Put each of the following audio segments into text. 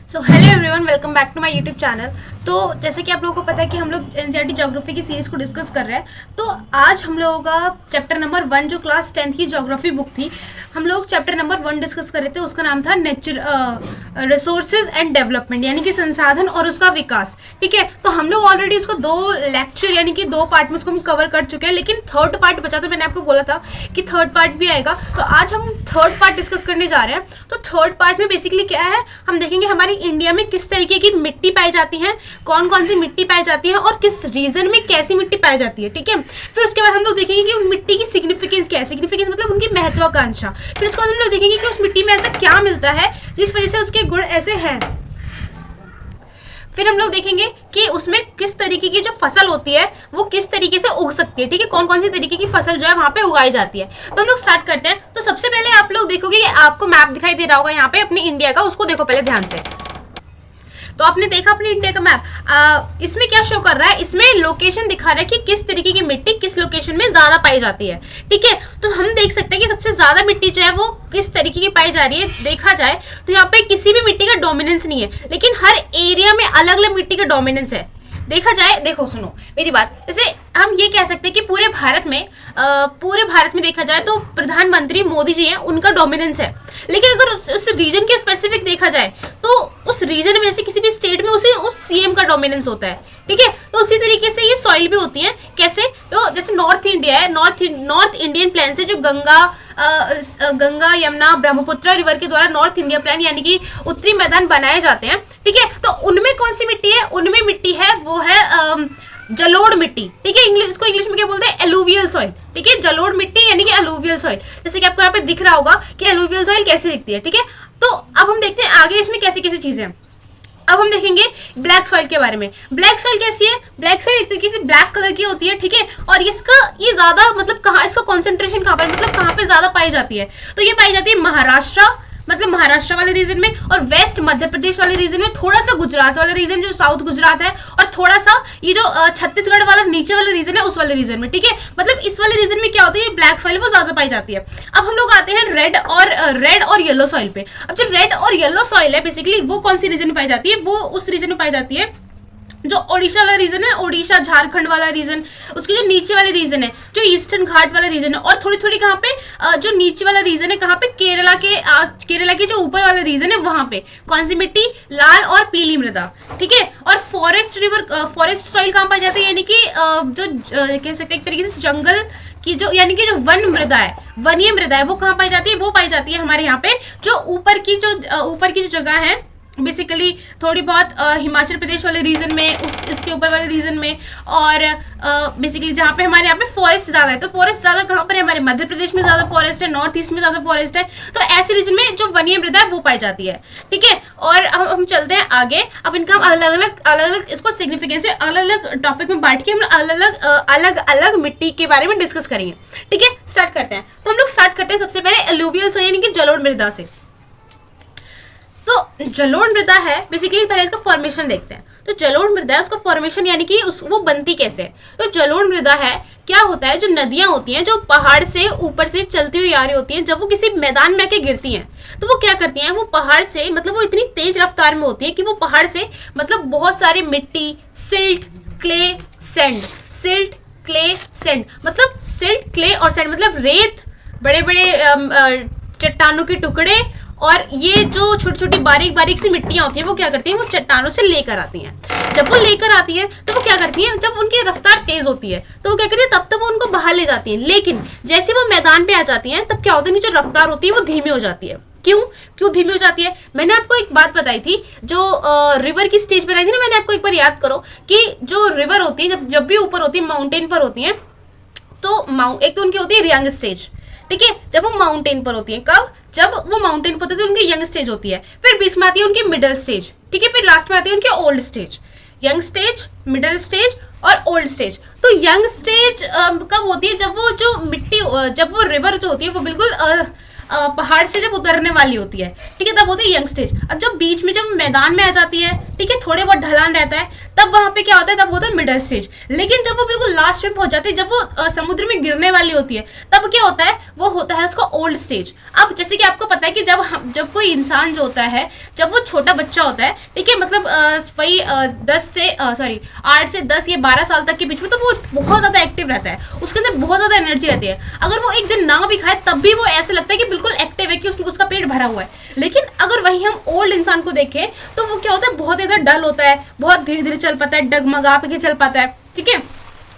So hello everyone, welcome back to my YouTube channel. तो जैसे कि आप लोगों को पता है कि हम लोग एनसीईआरटी ज्योग्राफी की सीरीज़ को डिस्कस कर रहे हैं। तो आज हम लोगों का चैप्टर नंबर 1 जो क्लास 10th की ज्योग्राफी बुक थी, हम लोग चैप्टर नंबर 1 डिस्कस कर रहे थे। उसका नाम था रिसोर्सेज एंड डेवलपमेंट, यानी कि संसाधन और उसका विकास। ठीक है, तो हम लोग ऑलरेडी उसको 2 लेक्चर यानी कि 2 पार्ट में उसको हम कवर कर चुके हैं, लेकिन थर्ड पार्ट बचा था। मैंने आपको बोला था कि थर्ड पार्ट भी आएगा, तो आज हम थर्ड पार्ट डिस्कस करने जा रहे हैं। तो थर्ड पार्ट में बेसिकली क्या है, हम देखेंगे हमारी इंडिया में किस तरीके की मिट्टी पाई जाती है, कौन कौन सी मिट्टी पाई जाती है और किस रीजन में कैसी मिट्टी पाई जाती है। ठीक है, फिर उसके बाद हम लोग देखेंगे कि उन मिट्टी की सिग्निफिकेंस क्या है। सिग्निफिकेंस मतलब उनकी महत्वाकांक्षा। फिर उसके बाद हम लोग देखेंगे कि उस मिट्टी में ऐसा क्या मिलता है जिस वजह से उसके गुण ऐसे हैं। फिर हम लोग देखेंगे कि उसमें किस तरीके की जो फसल होती है वो किस तरीके से उग सकती है। ठीक है, कौन कौन सी तरीके की फसल जो है वहां पे उगाई जाती है। तो हम लोग स्टार्ट करते हैं। तो सबसे पहले आप लोग देखोगे कि आपको मैप दिखाई दे रहा होगा यहाँ पे अपनी इंडिया का, उसको देखो पहले ध्यान से। तो आपने देखा अपने इंडिया का मैप, इसमें क्या शो कर रहा है, इसमें लोकेशन दिखा रहा है कि किस तरीके की मिट्टी किस लोकेशन में ज्यादा पाई जाती है। ठीक है, तो हम देख सकते हैं कि सबसे ज्यादा मिट्टी जो है वो किस तरीके की पाई जा रही है। देखा जाए तो यहाँ पे किसी भी मिट्टी का डोमिनेंस नहीं है, लेकिन हर एरिया में अलग अलग मिट्टी का डोमिनेंस है। देखा जाए, देखो सुनो मेरी बात, जैसे हम ये कह सकते हैं कि पूरे भारत में देखा जाए तो प्रधानमंत्री मोदी जी हैं, उनका डोमिनेंस है। लेकिन अगर उस रीजन के स्पेसिफिक देखा जाए तो उस रीजन में जैसे किसी भी स्टेट में उस सीएम का डोमिनेंस होता है। ठीक है, तो उसी तरीके से ये सॉइल भी होती है। कैसे, तो जैसे नॉर्थ इंडिया है, नॉर्थ इंडियन प्लेन से जो गंगा यमुना ब्रह्मपुत्र रिवर के द्वारा नॉर्थ इंडिया प्लेन यानी कि उत्तरी मैदान बनाए जाते हैं। ठीक है, तो उनमें कौन सी मिट्टी है, उनमें मिट्टी है वो है जलोढ़ मिट्टी। ठीक है, इसको इंग्लिश में क्या बोलते हैं, एलुवियल सॉइल। ठीक है, जलोढ़ मिट्टी यानी कि एलुवियल सॉइल। जैसे कि आपको यहाँ पे दिख रहा होगा कि एलुवियल सॉइल कैसे दिखती है। ठीक है, तो अब हम देखते हैं आगे इसमें कैसी कैसी चीजें हैं। अब हम देखेंगे ब्लैक सॉइल के बारे में। ब्लैक सॉइल कैसी है, ब्लैक सॉइल एक तरीके से ब्लैक कलर की होती है। ठीक है, और ये ज्यादा मतलब कहाँ, इसका कॉन्सेंट्रेशन कहाँ पर, मतलब कहाँ पे ज्यादा पाई जाती है, तो ये पाई जाती है महाराष्ट्र, मतलब महाराष्ट्र वाले रीजन में, और वेस्ट मध्य प्रदेश वाले रीजन में, थोड़ा सा गुजरात वाला रीजन जो साउथ गुजरात है, और थोड़ा सा ये जो छत्तीसगढ़ वाला नीचे वाला रीजन है उस वाले रीजन में। ठीक है, मतलब इस वाले रीजन में क्या होती है, ब्लैक सॉइल वो ज्यादा पाई जाती है। अब हम लोग आते हैं रेड और येलो सॉइल पे। अब जो रेड और येलो सॉइल है बेसिकली वो कौन सी रीजन में पाई जाती है, वो उस रीजन में पाई जाती है जो ओडिशा वाला रीजन है, ओडिशा झारखंड वाला रीजन, उसके जो नीचे वाले रीजन है, जो ईस्टर्न घाट वाला रीजन है, और थोड़ी थोड़ी कहाँ पे जो नीचे वाला रीजन है, कहाँ पे केरला के जो ऊपर वाला रीजन है वहां पे कौन सी मिट्टी, लाल और पीली मृदा। ठीक है, और फॉरेस्ट सॉइल कहाँ पाई जाती है, यानी कि कह सकते हैं एक तरीके से जंगल की जो, यानी कि जो वन मृदा है, वनीय मृदा है, वो कहाँ पाई जाती है, वो पाई जाती है हमारे यहाँ पे जो ऊपर की जो जगह है, बेसिकली थोड़ी बहुत हिमाचल प्रदेश वाले रीजन में, इसके ऊपर वाले रीजन में, और बेसिकली जहाँ पे हमारे यहाँ पे फॉरेस्ट ज़्यादा है। तो फॉरेस्ट ज़्यादा कहाँ पर है, हमारे मध्य प्रदेश में ज़्यादा फॉरेस्ट है, नॉर्थ ईस्ट में ज़्यादा फॉरेस्ट है। तो ऐसे रीजन में जो वनीय मृदा है वो पाई जाती है। ठीक है, और हम चलते हैं आगे। अब इनका हम अलग अलग इसको सिग्निफिकेंस अलग अलग टॉपिक में बांट के हम अलग अलग मिट्टी के बारे में डिस्कस करेंगे। ठीक है, स्टार्ट करते हैं। तो हम लोग स्टार्ट करते हैं सबसे पहले एलुवियल सॉइल यानी कि जलोढ़ मृदा से। तो जलोढ़ मृदा है बेसिकली, पहले इसका फॉर्मेशन देखते हैं। तो जलोढ़ मृदा है, उसका फॉर्मेशन यानी कि वो बनती कैसे है। तो जलोढ़ मृदा है, क्या होता है, जो नदियां होती हैं जो पहाड़ से ऊपर से चलती हुई आ रही होती हैं, जब वो किसी मैदान में आके गिरती हैं तो वो क्या करती हैं, वो पहाड़ से, मतलब वो इतनी तेज रफ्तार में होती है कि वो पहाड़ से मतलब बहुत सारी मिट्टी, सिल्ट, क्ले, सैंड, मतलब सिल्ट, क्ले और सैंड मतलब रेत, बड़े बड़े चट्टानों के टुकड़े, और ये जो छोटी छोटी बारीक सी मिट्टियां होती हैं वो क्या करती हैं, वो चट्टानों से लेकर आती हैं। जब वो लेकर आती है तो वो क्या करती हैं, जब उनकी रफ्तार तेज होती है तो वो क्या करती है, तब तक वो उनको बाहर ले जाती हैं। लेकिन जैसे वो मैदान पे आ जाती हैं तब क्या होता है, जो रफ्तार होती है वो धीमी हो जाती है। क्यों धीमी हो जाती है, मैंने आपको एक बात बताई थी, जो रिवर की स्टेज बताई थी ना मैंने आपको, एक बार याद करो कि जो रिवर होती है जब भी ऊपर होती है, माउंटेन पर होती है, तो एक तो उनकी होती है रियंग स्टेज। ठीक है, जब वो माउंटेन पर होती है, कब, जब वो माउंटेन पर होती है तो उनकी यंग स्टेज होती है। फिर बीच में आती है उनकी मिडिल स्टेज। ठीक है, फिर लास्ट में आती है उनकी old stage. Young stage, middle stage और ओल्ड स्टेज। तो यंग स्टेज कब होती है, जब वो जो मिट्टी, जब वो रिवर जो होती है वो बिल्कुल पहाड़ से जब उतरने वाली होती है, ठीक है, तब होती है यंग स्टेज। अब जब बीच में जब मैदान में आ जाती है, ठीक है, थोड़े बहुत ढलान रहता है, तब वहां पे क्या होता है, तब होता है मिडिल स्टेज। लेकिन जब वो बिल्कुल लास्ट में पहुंच जाती है, जब वो समुद्र में गिरने वाली होती है, तब क्या होता है, वो होता है उसका ओल्ड स्टेज। अब जैसे कि आपको पता है कि जब कोई इंसान जो होता है, जब वो छोटा बच्चा होता है, ठीक है, मतलब वही 8 से 10 या 12 साल तक के बीच में, तो वो बहुत ज्यादा एक्टिव रहता है, उसके अंदर बहुत ज्यादा एनर्जी रहती है। अगर वो एक दिन ना भी खाए तब भी वो ऐसे लगता है कि बिल्कुल एक्टिव है, कि उसका पेट भरा हुआ है। लेकिन अगर वही हम ओल्ड इंसान को देखें तो वो क्या होता है, बहुत ज्यादा डल होता है, बहुत धीरे धीरे चल पाता है, डगमगा के चल पाता है, ठीक है।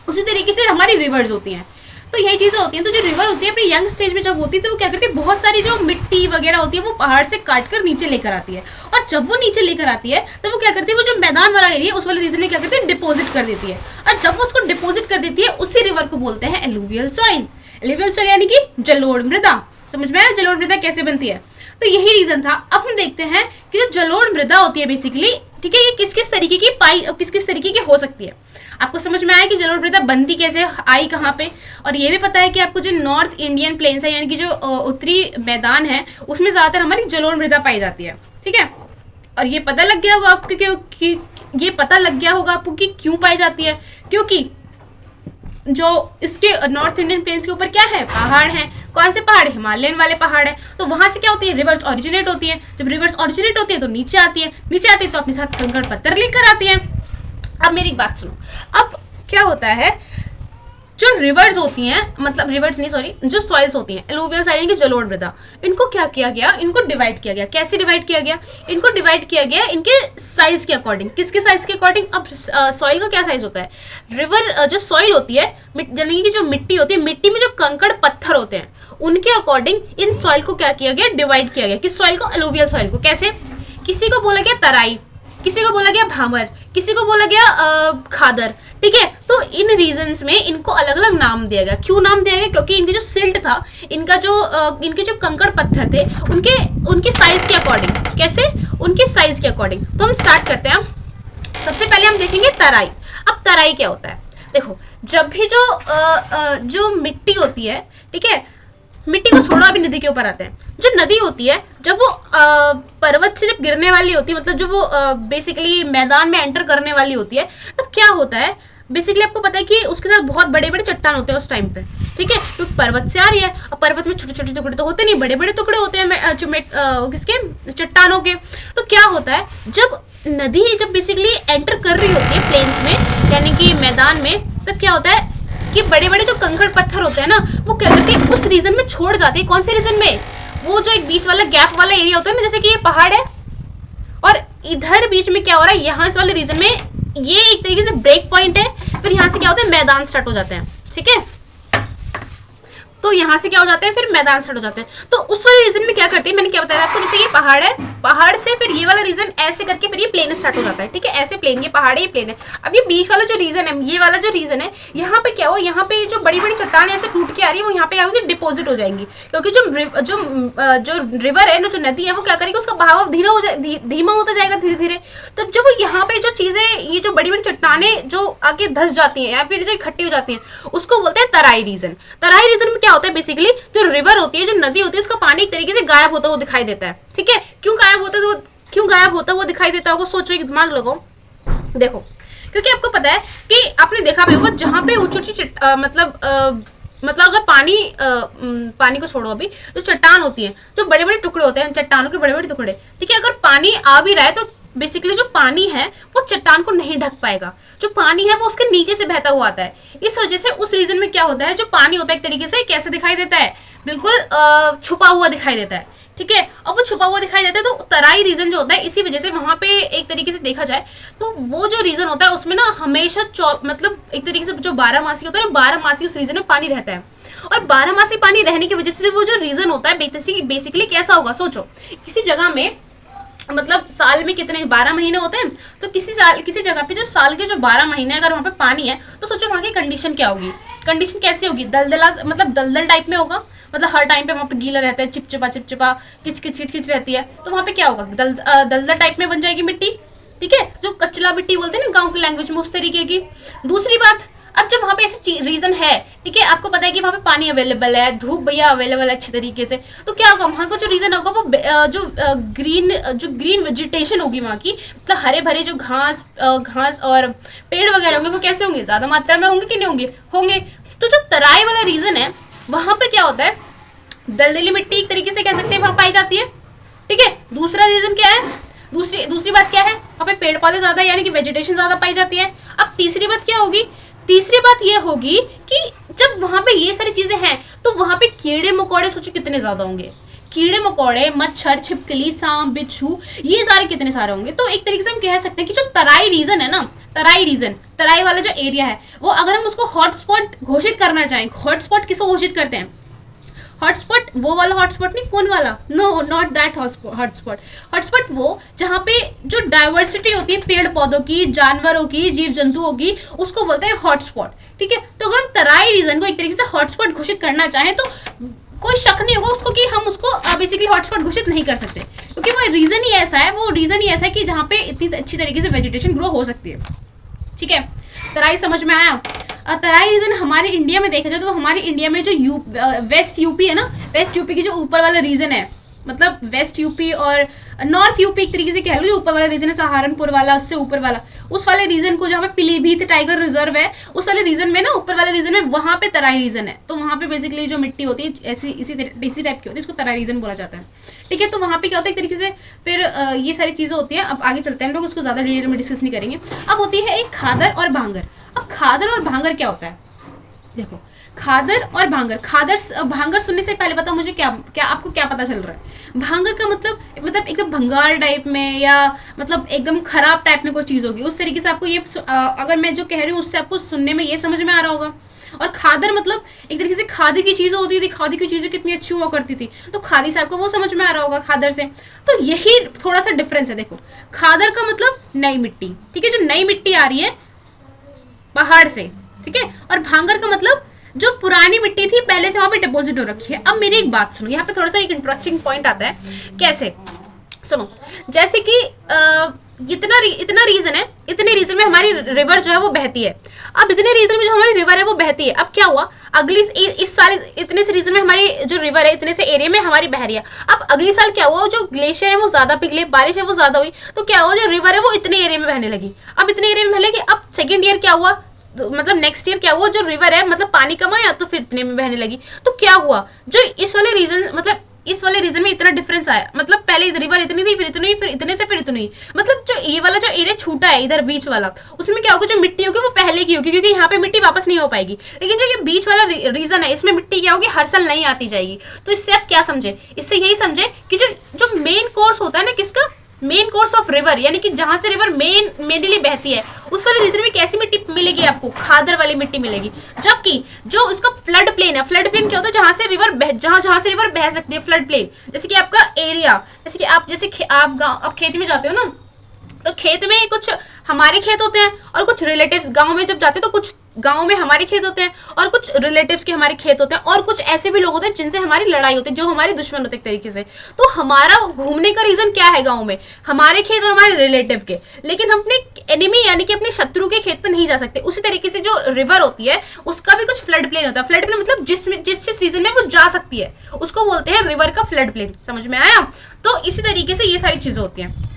उसी तरीके से हमारी रिवर्स होती हैं, तो यही चीजें होती हैं। तो जो रिवर होती है अपनी यंग स्टेज में जब होती है, तो वो क्या करती है, बहुत सारी जो मिट्टी वगैरह होती है वो पहाड़ से काट कर नीचे लेकर आती है, और जब वो नीचे लेकर आती है तो वो क्या करती है, वो जो मैदान वाला एरिया उस वाले रीजन में क्या करती है, डिपोजिट कर देती है। और जब वो उसको डिपोजिट कर देती है, उसी रिवर को बोलते हैं एलुवियल सॉइल। एलुवियल सॉइल यानी कि जलोढ़ मृदा। समझ में आया जलोढ़ मृदा कैसे बनती है? तो यही रीजन था। अब हम देखते हैं कि जो जलोढ़ मृदा होती है बेसिकली, ठीक है, ये किस किस तरीके की हो सकती है। आपको समझ में आया कि जलोढ़ मृदा बनती कैसे, आई कहाँ पे, और ये भी पता है कि आपको जो नॉर्थ इंडियन प्लेन्स है, यानी कि जो उत्तरी मैदान है, उसमें ज्यादातर हमारी जलोढ़ मृदा पाई जाती है, ठीक है। और ये पता लग गया होगा आपको कि क्यों पाई जाती है, क्योंकि जो इसके नॉर्थ इंडियन प्लेन्स के ऊपर क्या है, पहाड़ है। कौन से पहाड़? हिमालयन वाले पहाड़ है। तो वहां से क्या होती है, रिवर्स ओरिजिनेट होती है। जब रिवर्स ओरिजिनेट होती है तो नीचे आती है तो अपने साथ कंकड़ पत्थर लेकर आती है। अब मेरी बात सुनो, अब क्या होता है, जो रिवर्स होती हैं, मतलब रिवर्स नहीं सॉरी, जो सॉइल्स होती हैं, एलुवियल सॉइल की जलोढ़ मृदा, इनको क्या किया गया, इनको डिवाइड किया गया। कैसे डिवाइड किया गया? इनको डिवाइड किया गया इनके साइज के अकॉर्डिंग। किसके साइज के अकॉर्डिंग? अब सॉइल का क्या साइज होता है, रिवर जो सॉइल होती है, यानी कि जो मिट्टी होती है, मिट्टी में जो कंकड़ पत्थर होते हैं, उनके अकॉर्डिंग इन सॉइल को क्या किया गया, डिवाइड किया गया। किस सॉइल को? एलुवियल सॉइल को। कैसे? किसी को बोला गया तराई, किसी को बोला गया भामर, किसी को बोला गया खादर, ठीक है। तो इन रीजन्स में इनको अलग अलग नाम दिया गया। क्यों नाम दिया गया? क्योंकि इनकी जो सिल्ट था, इनके जो कंकड़ पत्थर थे, उनके साइज के अकॉर्डिंग। कैसे? उनके साइज के अकॉर्डिंग। तो हम स्टार्ट करते हैं। सबसे पहले हम देखेंगे तराई। अब तराई क्या होता है? देखो, जब भी जो मिट्टी होती है, ठीक है, मिट्टी को छोड़ो, अभी नदी के ऊपर आते हैं। जो नदी होती है, जब वो पर्वत से जब गिरने वाली होती है, मतलब जब वो बेसिकली मैदान में एंटर करने वाली होती है, तब क्या होता है, बेसिकली आपको पता है कि उसके साथ बहुत बड़े बड़े चट्टान होते हैं उस टाइम पे, ठीक है, क्योंकि पर्वत से आ रही है। और पर्वत में छोटे छोटे टुकड़े तो होते नहीं, बड़े बड़े टुकड़े होते हैं किसके, चट्टानों के। तो क्या होता है, जब नदी जब बेसिकली एंटर कर रही होती है प्लेन्स में, यानी कि मैदान में, तब क्या होता है कि बड़े बड़े जो कंकड़ पत्थर होते हैं ना, वो क्या करते हैं, उस रीजन में छोड़ जाते हैं। कौन से रीजन में? वो जो एक बीच वाला गैप वाला एरिया होता है ना, जैसे कि ये पहाड़ है और इधर बीच में क्या हो रहा है, यहाँ वाले रीजन में ये एक तरीके से ब्रेक पॉइंट है। फिर यहाँ से क्या होता है, मैदान स्टार्ट हो जाते हैं, ठीक है। तो यहाँ से क्या हो जाते हैं, फिर मैदान स्टार्ट हो जाते हैं। तो उस वाले रीजन में क्या करते हैं, मैंने क्या बताया आपको, जैसे ये पहाड़ है, पहाड़ से फिर ये वाला रीजन ऐसे करके फिर ये प्लेन स्टार्ट हो जाता है, ठीक है, ऐसे प्लेन, ये पहाड़ है, ये प्लेन है। अब ये बीच वाला जो रीजन है, ये वाला जो रीजन है, यहाँ पे क्या हो, यहाँ पे जो बड़ी बड़ी चट्टान ऐसे टूट के आ रही है, वो यहाँ पे क्या होगी, डिपोजिट हो जाएंगी। क्योंकि जो रिवर है, जो नदी है, वो क्या करेगी, उसका बहाव धीमा होता जाएगा धीरे धीरे। तो जब यहाँ पे जो चीजें, ये जो बड़ी बड़ी चट्टाने जो आगे धस जाती हैं या फिर जो इकट्ठी हो जाती हैं, उसको बोलते हैं तराई रीजन। तराई रीजन में क्या होता है, बेसिकली जो रिवर होती है, जो नदी होती है, उसका पानी एक तरीके से गायब होता हुआ दिखाई देता है, ठीक है। क्यों गायब होता हुआ दिखाई देता होगा, सोचो, एक दिमाग लगाओ। देखो, क्योंकि आपको पता है कि आपने देखा भी होगा, जहां पे ऊंची ऊंची मतलब अगर पानी को छोड़ो, अभी जो चट्टान होती है, जो बड़े बड़े टुकड़े होते हैं, चट्टानों के बड़े बड़े टुकड़े, ठीक है, अगर पानी आ भी रहा है तो बेसिकली जो पानी है वो चट्टान को नहीं ढक पाएगा। जो पानी है वो उसके नीचे से बहता हुआ आता है। इस वजह से उस रीजन में क्या होता है, जो पानी होता है एक तरीके से कैसे दिखाई देता है, बिल्कुल छुपा हुआ दिखाई देता है, ठीक है। और वो छुपा हुआ दिखाई देता है, तो तराई रीजन जो होता है, इसी वजह से वहां पे एक तरीके से देखा जाए तो वो जो रीजन होता है, उसमें ना हमेशा मतलब एक तरीके से जो 12 मासी होता है ना, 12 मासी उस रीजन में पानी रहता है। और 12 मासी पानी रहने की वजह से वो जो रीजन होता है बेसिकली कैसा होगा, सोचो, किसी जगह में मतलब साल में कितने 12 महीने होते हैं, तो किसी जगह पे जो साल के जो 12 महीने अगर वहां पे पानी है, तो सोचो वहां की कंडीशन क्या होगी। कंडीशन कैसी होगी, मतलब दलदल टाइप में होगा, मतलब हर टाइम पे वहां पे गीला रहता है, चिपचिपा किच रहती है। तो वहां पे क्या होगा, दलदल टाइप में बन जाएगी मिट्टी, ठीक है, जो कचला मिट्टी बोलते हैं ना गाँव की लैंग्वेज में, उस तरीके की। दूसरी बात, अब जब वहां पे ऐसे रीजन है, ठीक है, आपको पता है कि वहां पे पानी अवेलेबल है, धूप भैया अवेलेबल है अच्छी तरीके से, तो क्या होगा वहां का जो रीजन होगा वो जो ग्रीन वेजिटेशन होगी वहां की, मतलब हरे भरे जो घास और पेड़ वगैरह होंगे वो कैसे होंगे, ज्यादा मात्रा में होंगे कि नहीं होंगे। तो जो तराई वाला रीजन है वहां पर क्या होता है, दलदली मिट्टी एक तरीके से कह सकते हैं वहां पाई जाती है, ठीक है। दूसरा रीजन क्या है, दूसरी बात क्या है, वहां पे पेड़ पौधे ज्यादा यानी कि वेजिटेशन ज्यादा पाई जाती है। अब तीसरी बात क्या होगी, तीसरी बात ये होगी कि जब वहां पे ये सारी चीजें हैं तो वहां पे कीड़े मकोड़े सोचो कितने ज्यादा होंगे, कीड़े मकोड़े, मच्छर, छिपकली, सांप, बिच्छू, ये सारे कितने सारे होंगे। तो एक तरीके से हम कह सकते हैं कि जो तराई रीजन है ना, तराई वाला जो एरिया है वो अगर हम उसको हॉटस्पॉट घोषित करना चाहें, हॉटस्पॉट किसको घोषित करते हैं, हॉटस्पॉट वो वाला हॉटस्पॉट नहीं फोन वाला, नो नॉट दैट हॉटस्पॉट वो जहाँ पे जो डाइवर्सिटी होती है पेड़ पौधों की, जानवरों की, जीव जंतुओं की, उसको बोलते हैं हॉटस्पॉट, ठीक है। तो अगर हम तराई रीजन को एक तरीके से हॉटस्पॉट घोषित करना चाहें तो कोई शक नहीं होगा उसको कि हम उसको बेसिकली हॉटस्पॉट घोषित नहीं कर सकते, क्योंकि वो रीजन ही ऐसा है कि जहाँ पे इतनी अच्छी तरीके से वेजिटेशन ग्रो हो सकती है, ठीक है। तराई समझ में आया। तराई रीजन हमारे इंडिया में देखा जाए तो हमारे इंडिया में जो वेस्ट यूपी है ना, वेस्ट यूपी की जो ऊपर वाला रीजन है, मतलब वेस्ट यूपी और नॉर्थ यूपी एक तरीके से कह लो, जो ऊपर वाला रीजन है सहारनपुर वाला, उससे ऊपर वाला, उस वाले रीजन को जहाँ पे पीलीभीत टाइगर रिजर्व है, उस वाले रीजन में ना, ऊपर वाले रीजन में वहां पे तराई रीजन है। तो वहां पे बेसिकली जो मिट्टी होती है इसी टाइप की होती है, उसको तराई रीजन बोला जाता है, ठीक है। तो वहां पे क्या होता है एक तरीके से, फिर ये सारी चीजें होती हैं। अब आगे चलते हैं, हम लोग उसको ज्यादा डिटेल में डिस्कस नहीं करेंगे। अब होती है एक खादर और भांगर। अब खादर और भांगर क्या होता है, देखो खादर और भांगर सुनने से पहले बताओ मुझे क्या आपको क्या पता चल रहा है। भांगर का मतलब एकदम भंगार टाइप में, या मतलब एकदम खराब टाइप में कोई चीज होगी, उस तरीके से आपको ये अगर मैं जो कह रही हूँ उससे आपको सुनने में ये समझ में आ रहा होगा। और खादर मतलब एक तरीके से खादी की चीजें होती थी, खादी की चीजें कितनी अच्छी हुआ करती थी, तो खादी से आपको वो समझ में आ रहा होगा खादर से। तो यही थोड़ा सा डिफरेंस है। देखो खादर का मतलब नई मिट्टी, ठीक है, जो नई मिट्टी आ रही है पहाड़ से, ठीक है। और भांगर का मतलब जो पुरानी मिट्टी थी पहले से वहां पे डिपॉजिट हो रखी है। अब मेरी एक बात सुनो, यहाँ पे थोड़ा सा एक इंटरेस्टिंग पॉइंट आता है। कैसे सुनो, जैसे कि इतना रीजन है, इतने रीजन में हमारी रिवर जो है वो बहती है। अब इतने रीजन में जो हमारी रिवर है वो बहती है, अब क्या हुआ अगली इस साल इतने से रीजन में हमारी जो रिवर है इतने से एरिया में हमारी बह रही है। अब अगली साल क्या हुआ, जो ग्लेशियर है वो ज्यादा पिघले, बारिश है वो ज्यादा हुई, तो क्या हुआ जो रिवर है वो इतने एरिया में बहने लगी। अब इतने एरिया में बहने लगी, अब सेकेंड ईयर क्या हुआ, तो मतलब नेक्स्ट ईयर क्या हुआ, जो रिवर है मतलब पानी कम आया तो फिर इतने में बहने लगी। तो क्या हुआ, जो इस वाले रीजन में इतना डिफरेंस आया, मतलब पहले रिवर इतनी थी, फिर इतनी, फिर इतने से फिर इतनी, मतलब जो ये वाला जो एरिया छूटा है इधर बीच वाला, उसमें क्या होगा, जो मिट्टी होगी वो पहले की होगी, क्योंकि यहाँ पे मिट्टी वापस नहीं हो पाएगी। लेकिन जो ये बीच वाला रीजन है इसमें मिट्टी क्या होगी, हर साल नहीं आती जाएगी। तो इससे आप क्या समझे, इससे यही समझे कि जो मेन कोर्स होता है ना, किसका, मेन कोर्स ऑफ रिवर, यानी कि जहां से रिवर मेनली बहती है, उस वाले रीजन में कैसी मिट्टी मिलेगी आपको, खादर वाली मिट्टी मिलेगी। जबकि जो उसका फ्लड प्लेन है, फ्लड प्लेन क्या होता है, जहां से रिवर बह सकती है, फ्लड प्लेन, जैसे कि आपका एरिया, जैसे कि आप खेत में जाते हो ना, तो खेत में कुछ हमारे खेत होते हैं और कुछ रिलेटिव्स, गांव में जब जाते हैं तो कुछ गांव में हमारे खेत होते हैं और कुछ रिलेटिव्स के हमारे खेत होते हैं, और कुछ ऐसे भी लोग होते हैं जिनसे हमारी लड़ाई होती है, जो हमारे दुश्मन होते हैं एक तरीके से। तो हमारा घूमने का रीजन क्या है, गांव में हमारे खेत और हमारे रिलेटिव के, लेकिन हम अपने एनिमी यानी कि अपने शत्रु के खेत पर नहीं जा सकते। उसी तरीके से जो रिवर होती है उसका भी कुछ फ्लड प्लेन होता है। फ्लड प्लेन मतलब जिस रीजन में वो जा सकती है उसको बोलते हैं रिवर का फ्लड प्लेन। समझ में आया। तो इसी तरीके से ये सारी चीजें होती हैं।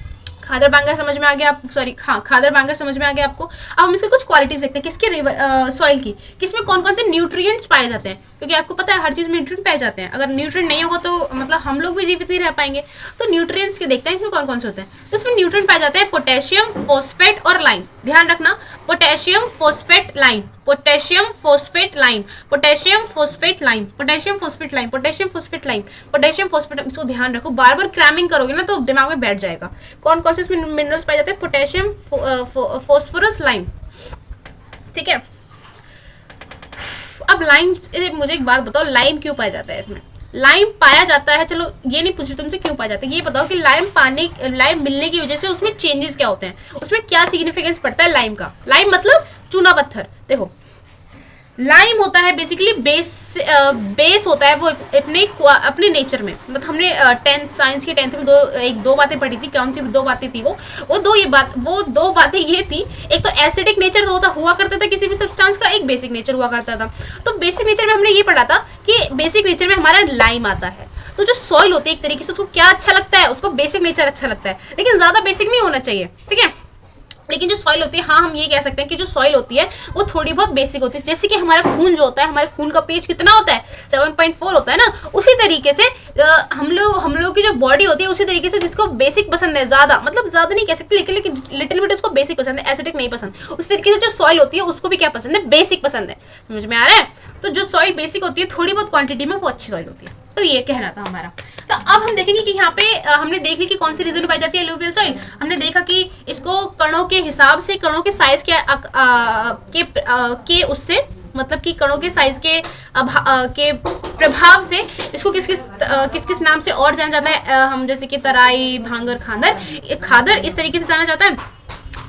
खादर बांगर समझ में आ गया आपको, सॉरी हाँ खादर बांगर समझ में आ गया आपको। अब हम इसके कुछ क्वालिटीज देखते हैं, किसके रिवर सॉइल की, किसमें कौन कौन से न्यूट्रिएंट्स पाए जाते हैं, क्योंकि आपको पता है हर चीज में न्यूट्रिएंट पाए जाते हैं। अगर न्यूट्रिएंट नहीं होगा तो मतलब हम लोग भी जीवित नहीं रह पाएंगे। तो न्यूट्रिएंट्स के देखते हैं इसमें कौन कौन से होते हैं। तो इसमें न्यूट्रिएंट पाए जाते हैं पोटेशियम, फॉस्फेट और लाइम। ध्यान रखना, potassium, phosphate, lime, potassium, phosphate, lime, potassium, phosphate, lime, potassium, phosphate, lime, potassium, phosphate, lime, potassium, phosphate. इसको ध्यान रखो, बार बार क्रैमिंग करोगे ना तो दिमाग में बैठ जाएगा। कौन कौन से इसमें मिनरल्स पाए जाते हैं, पोटेशियम, फॉस्फोरस, लाइम, ठीक है। अब लाइम, मुझे एक बात बताओ, लाइम क्यों पाया जाता है इसमें? लाइम पाया जाता है, चलो ये नहीं पूछू तुमसे क्यों पाया जाता है, ये बताओ कि लाइम मिलने की वजह से उसमें चेंजेस क्या होते हैं, उसमें क्या सिग्निफिकेंस पड़ता है लाइम का। लाइम मतलब चूना पत्थर। देखो लाइम होता है बेसिकली बेस होता है वो अपने नेचर में। मतलब हमने टेंथ साइंस की 10th में दो बातें पढ़ी थी। कौन सी दो बातें थी वो दो बातें ये थी, एक तो एसिडिक नेचर हुआ करता था किसी भी सब्सटेंस का, एक बेसिक नेचर हुआ करता था। तो बेसिक नेचर में हमने ये पढ़ा था कि बेसिक नेचर में हमारा लाइम आता है। तो जो सॉइल होती है एक तरीके से उसको क्या अच्छा लगता है, उसको बेसिक नेचर अच्छा लगता है, लेकिन ज्यादा बेसिक नहीं होना चाहिए, ठीक है। लेकिन जो सॉइल होती है, हाँ हम ये कह सकते हैं कि जो सॉइल होती है वो थोड़ी बहुत बेसिक होती है। जैसे कि हमारा खून जो होता है, हमारे खून का pH कितना होता है, 7.4 होता है ना। उसी तरीके से हम लोग की जो बॉडी होती है उसी तरीके से जिसको बेसिक पसंद है, ज्यादा मतलब ज्यादा नहीं कह सकते, लेकिन लिटिल बिट उसको बेसिक पसंद है, एसिडिक नहीं पसंद। उसी तरीके से जो सॉइल होती है उसको भी क्या पसंद है, बेसिक पसंद है। समझ में आ रहा है? तो जो सॉइल बेसिक होती है थोड़ी बहुत क्वांटिटी में वो अच्छी सॉइल होती है। तो ये कहना था हमारा। तो अब हम देखेंगे कि यहाँ पे हमने देख ली कि कौन सी रीजन में पाई जाती है एलुवियल सॉइल। हमने देखा कि इसको कणों के हिसाब से, कणों के साइज के उससे, मतलब कि कणों के साइज के प्रभाव से इसको किस किस नाम से और जाना जाता है। हम जैसे कि तराई, भांगर, खादर इस तरीके से जाना जाता है।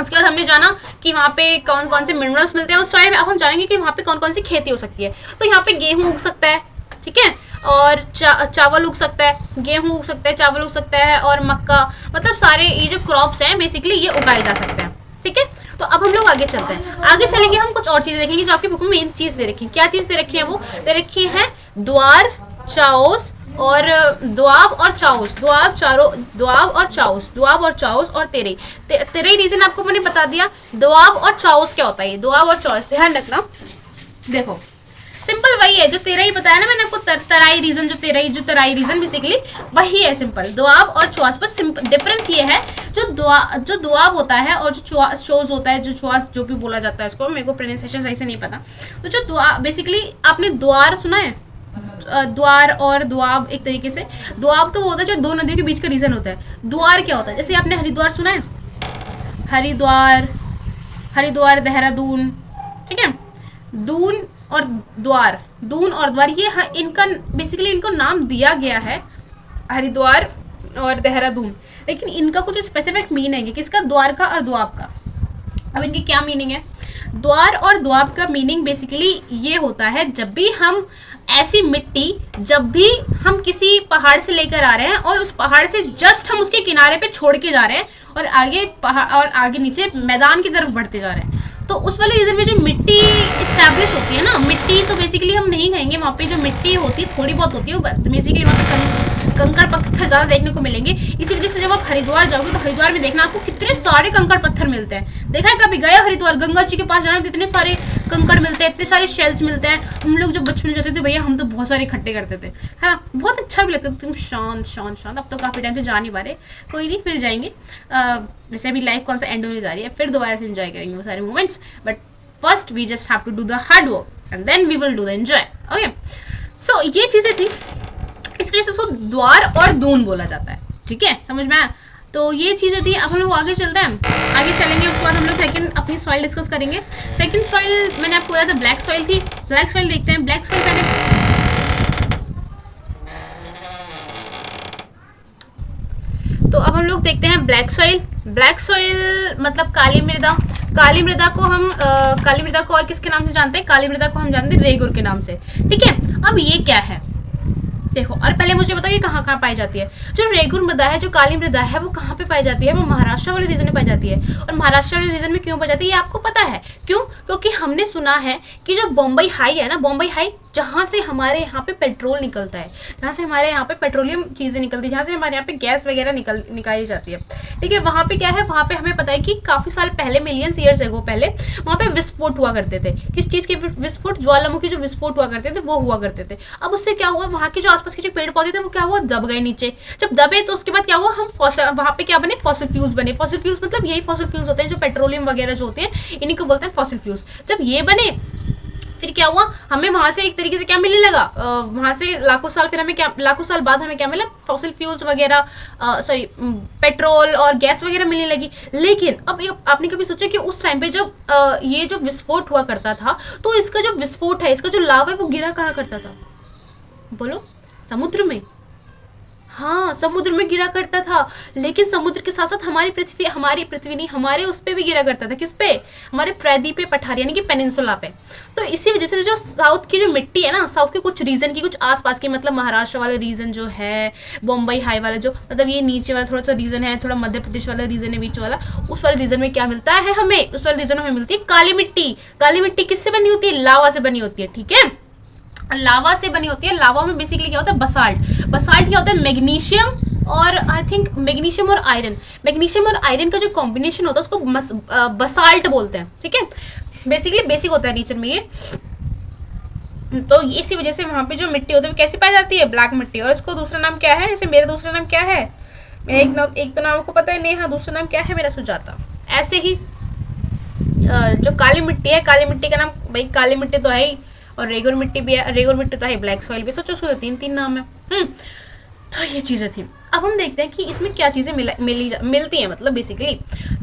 उसके बाद हमने जाना कि वहाँ पे कौन कौन से मिनरल्स मिलते हैं उस सॉइल में। अब हम जानेंगे कि वहाँ पे कौन कौन सी खेती हो सकती है। तो यहाँ पे गेहूँ उग सकता है, ठीक है, और चावल उग सकता है, गेहूं उग सकता है, चावल उग सकता है, और मक्का, मतलब सारे ये जो क्रॉप्स हैं बेसिकली ये उगाए जा सकते हैं, ठीक है। तो अब हम लोग आगे चलते हैं। आगे चलेंगे हम कुछ और चीजें देखेंगे जो आपकी बुक में मेन चीज दे रखी है। क्या चीज दे रखी है? वो दे रखी है द्वार, चाओस और द्वाब और चाउस, द्वाब और चाउस और तेरई रीजन आपको मैंने बता दिया। द्वाब और चाउस क्या होता है? द्वाब और चाउस ध्यान रखना। देखो सिंपल वही है जो तेराई बताया ना मैंने आपको, तराई रीजन, जो तराई रीजन बेसिकली वही है, सिंपल द्वाब और चौस। बस डिफरेंस ये है जो द्वाब होता है और जो चौस होता है, जो चौस जो भी बोला जाता है इसको, मेरे को प्रोनाउंसिएशन सही से नहीं पता। तो जो बेसिकली आपने द्वार सुना है, द्वार और द्वाब एक तरीके से। द्वाब तो वो होता है जो दो नदियों के बीच का रीजन होता है। द्वार क्या होता है? जैसे आपने हरिद्वार सुना है, हरिद्वार देहरादून, ठीक है। दून और द्वार ये इनका बेसिकली इनको नाम दिया गया है, हरिद्वार और देहरादून, लेकिन इनका कुछ स्पेसिफिक मीनिंग है किसका, द्वार का और द्वाब का। अब इनकी क्या मीनिंग है? द्वार और द्वाब का मीनिंग बेसिकली ये होता है, जब भी हम ऐसी मिट्टी, जब भी हम किसी पहाड़ से लेकर आ रहे हैं और उस पहाड़ से जस्ट हम उसके किनारे पे छोड़ के जा रहे हैं और आगे पहाड़ और आगे नीचे मैदान की तरफ बढ़ते जा रहे हैं, तो उस वाले रीजन में जो मिट्टी इस्टेब्लिश होती है ना, मिट्टी तो बेसिकली हम नहीं कहेंगे, वहाँ पे जो मिट्टी होती है थोड़ी बहुत होती है, बेसिकली वहाँ पे कंकड़ पत्थर ज़्यादा देखने को मिलेंगे। इसी वजह से जब आप हरिद्वार जाओगे तो हरिद्वार में देखना आपको कितने सारे कंकड़ पत्थर मिलते हैं। देखा है कभी? गया हरिद्वार, गंगा जी के पास जाना तो इतने सारे कंकड़ मिलते हैं, इतने सारे शेल्स मिलते हैं। हम लोग जब बचपन में जाते थे भैया, हम तो बहुत सारे इकट्ठे करते थे, है ना, बहुत अच्छा भी लगता था, तुम शांत। अब तो काफ़ी टाइम से जा नहीं पा रहे, कोई नहीं, फिर जाएंगे। वैसे अभी लाइफ कौन सा एंड होने जा रही है, फिर दोबारा से एंजॉय करेंगे वो सारे moments, but first we just have to do the hard work and then we will do the enjoy. Okay, so ये चीज़ें थी, इस वजह से उसको द्वार और दून बोला जाता है, ठीक है, समझ में आया? तो ये चीज़ें थी। अब हम लोग आगे चलते हैं, आगे चलेंगे, उसके बाद हम लोग सेकंड अपनी सॉइल डिस्कस करेंगे। सेकंड सॉइल मैंने आपको बताया था ब्लैक सॉइल थी। ब्लैक सॉइल देखते हैं। ब्लैक सॉइल पहले, तो अब हम लोग देखते हैं ब्लैक सॉइल। ब्लैक सॉइल मतलब काली मृदा। काली मृदा को और किसके नाम से जानते हैं? काली मृदा को हम जानते हैं रेगुर के नाम से, ठीक है। अब ये क्या है देखो, और पहले मुझे बताओ ये कहाँ कहाँ पाई जाती है? जो रेगुर मृदा है, जो काली मृदा है, वो कहाँ पे पाई जाती है? वो महाराष्ट्र वाले रीजन में पाई जाती है। और महाराष्ट्र वाले रीजन में क्यों पाई जाती है ये आपको पता है? क्यों? क्योंकि हमने सुना है कि जो बम्बई हाई है ना, बम्बई हाई, जहाँ से हमारे यहाँ पे पेट्रोल निकलता है, जहाँ से हमारे यहाँ पे पेट्रोलियम चीज़ें निकलती है, जहाँ से हमारे यहाँ पे गैस वगैरह निकाली जाती है, ठीक है। वहाँ पे क्या है, वहाँ पे हमें पता है कि काफ़ी साल पहले, मिलियंस ईयर्स एगो पहले, वहाँ पे विस्फोट हुआ करते थे। किस चीज़ के विस्फोट? ज्वालामुखी जो विस्फोट हुआ करते थे वो हुआ करते थे। अब उससे क्या हुआ, वहाँ के जो आसपास के जो पेड़ पौधे थे वो क्या हुआ, दब गए नीचे। जब दबे तो उसके बाद क्या हुआ, हम वहाँ पे क्या बने, फॉसिल फ्यूल्स बने। फॉसिल फ्यूल्स मतलब यही फॉसिल फ्यूल्स होते हैं जो पेट्रोलियम वगैरह जो होते हैं, इन्हीं को बोलते हैं फॉसिल फ्यूल्स। जब ये बने फिर क्या हुआ, हमें वहां से एक तरीके से क्या मिलने लगा, वहां से लाखों साल बाद हमें क्या मिला, फॉसिल फ्यूल्स वगैरह, सॉरी पेट्रोल और गैस वगैरह मिलने लगी। लेकिन अब आपने कभी सोचा कि उस टाइम पे जब ये जो विस्फोट हुआ करता था, तो इसका जो विस्फोट है, इसका जो लावा है, वो गिरा कहाँ करता था? बोलो, समुद्र में। हाँ, समुद्र में गिरा करता था, लेकिन समुद्र के साथ साथ हमारी पृथ्वी नहीं, हमारे उस पे भी गिरा करता था। किस पे? हमारे प्रायद्वीप पे, पठार यानी कि पेनिनसुला पे। तो इसी वजह से जो साउथ की जो मिट्टी है ना, साउथ के कुछ रीजन की, कुछ आसपास की, मतलब महाराष्ट्र वाला रीजन जो है, बॉम्बई हाई वाला जो, मतलब ये नीचे वाला थोड़ा सा रीजन है, थोड़ा मध्य प्रदेश वाला रीजन है, बीच वाला, उस वाले रीजन में क्या मिलता है हमें? उस वाले रीजन में हमें मिलती है काली मिट्टी। काली मिट्टी किससे बनी होती है? लावा से बनी होती है, ठीक है, लावा से बनी होती है। लावा में बेसिकली क्या होता है? बसाल्ट। बसाल्ट क्या होता है? मैग्नीशियम और आई थिंक मैग्नीशियम और आयरन। मैग्नीशियम और आयरन का जो कॉम्बिनेशन होता है उसको बसाल्ट बोलते हैं, ठीक है। बेसिकली बेसिक होता है नेचर में ये। तो इसी वजह से वहाँ पे जो मिट्टी होती है वो कैसी पाई जाती है? ब्लैक मिट्टी। और इसको दूसरा नाम क्या है? जैसे मेरा दूसरा नाम क्या है? एक तो नाम आपको पता है नेहा, दूसरा नाम क्या है मेरा? सुजाता। ऐसे ही जो काली मिट्टी है, काली मिट्टी का नाम, भाई काली मिट्टी तो है ही, और रेगुलर मिट्टी भी है, रेगुलर मिट्टी तो है, ब्लैक सॉइल भी। सोचो उसको तो तीन नाम है। तो ये चीज़ें थी। अब हम देखते हैं कि इसमें क्या चीज़ें मिलती हैं, मतलब बेसिकली।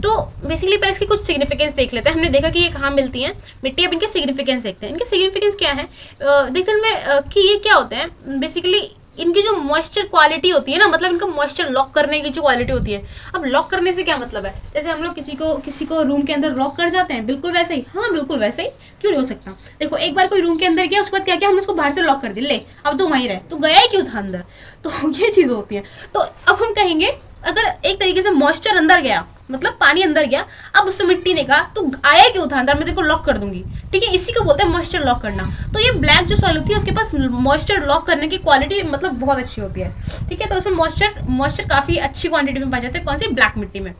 तो बेसिकली पहले इसकी कुछ सिग्निफिकेंस देख लेते हैं। हमने देखा कि ये कहाँ मिलती हैं मिट्टी। अब इनके सिग्निफिकेंस देखते हैं। इनके सिग्निफिकेंस क्या है देखते हैं कि ये क्या होते हैं बेसिकली। इनकी जो मॉइस्चर क्वालिटी होती है ना, मतलब इनका मॉइस्चर लॉक करने की जो क्वालिटी होती है। अब लॉक करने से क्या मतलब है? जैसे हम लोग किसी को रूम के अंदर लॉक कर जाते हैं, बिल्कुल वैसे ही। हाँ, बिल्कुल वैसे ही। क्यों नहीं हो सकता? देखो, एक बार कोई रूम के अंदर गया, उसके बाद क्या किया, हमने उसको बाहर से लॉक कर दिया, ले अब तू वहीं रहे, तो गया ही क्यों था अंदर? तो ये चीज़ होती है। तो अब हम कहेंगे अगर एक तरीके से मॉइस्चर अंदर गया, मतलब पानी अंदर गया, अब उस मिट्टी ने कहा तू आया क्यों था अंदर, मैं तेरे को लॉक कर दूंगी, ठीक है। इसी को बोलते हैं मॉइस्चर लॉक करना। तो ये ब्लैक जो सॉइल होती है उसके पास मॉइस्चर लॉक करने की क्वालिटी मतलब बहुत अच्छी होती है, ठीक है। तो उसमें मॉइस्चर काफ़ी अच्छी क्वांटिटी में पाया जाता है। कौन सी? ब्लैक मिट्टी में,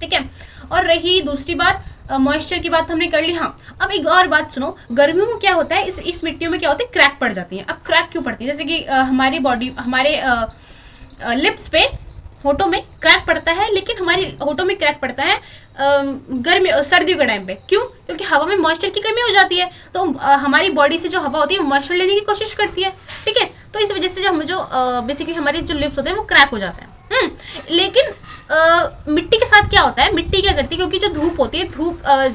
ठीक है। और रही दूसरी बात, मॉइस्चर की बात हमने कर ली। हाँ, अब एक और बात सुनो, गर्मियों में क्या होता है, इस मिट्टियों में क्या होता है? क्रैक पड़ जाती है। अब क्रैक क्यों पड़ती है? जैसे कि हमारी बॉडी, हमारे लिप्स पे, होठों में क्रैक पड़ता है, लेकिन हमारी होठों में क्रैक पड़ता है सर्दियों के टाइम पे। क्यों? क्योंकि हवा में मॉइस्चर की कमी हो जाती है। तो हमारी बॉडी से जो हवा होती है वो मॉइस्चर लेने की कोशिश करती है, ठीक है। तो इस वजह से जो बेसिकली हमारे जो लिप्स होते हैं वो क्रैक हो जाते हैं। लेकिन मिट्टी के साथ क्या होता है? मिट्टी क्या करती है, क्योंकि जो धूप होती है,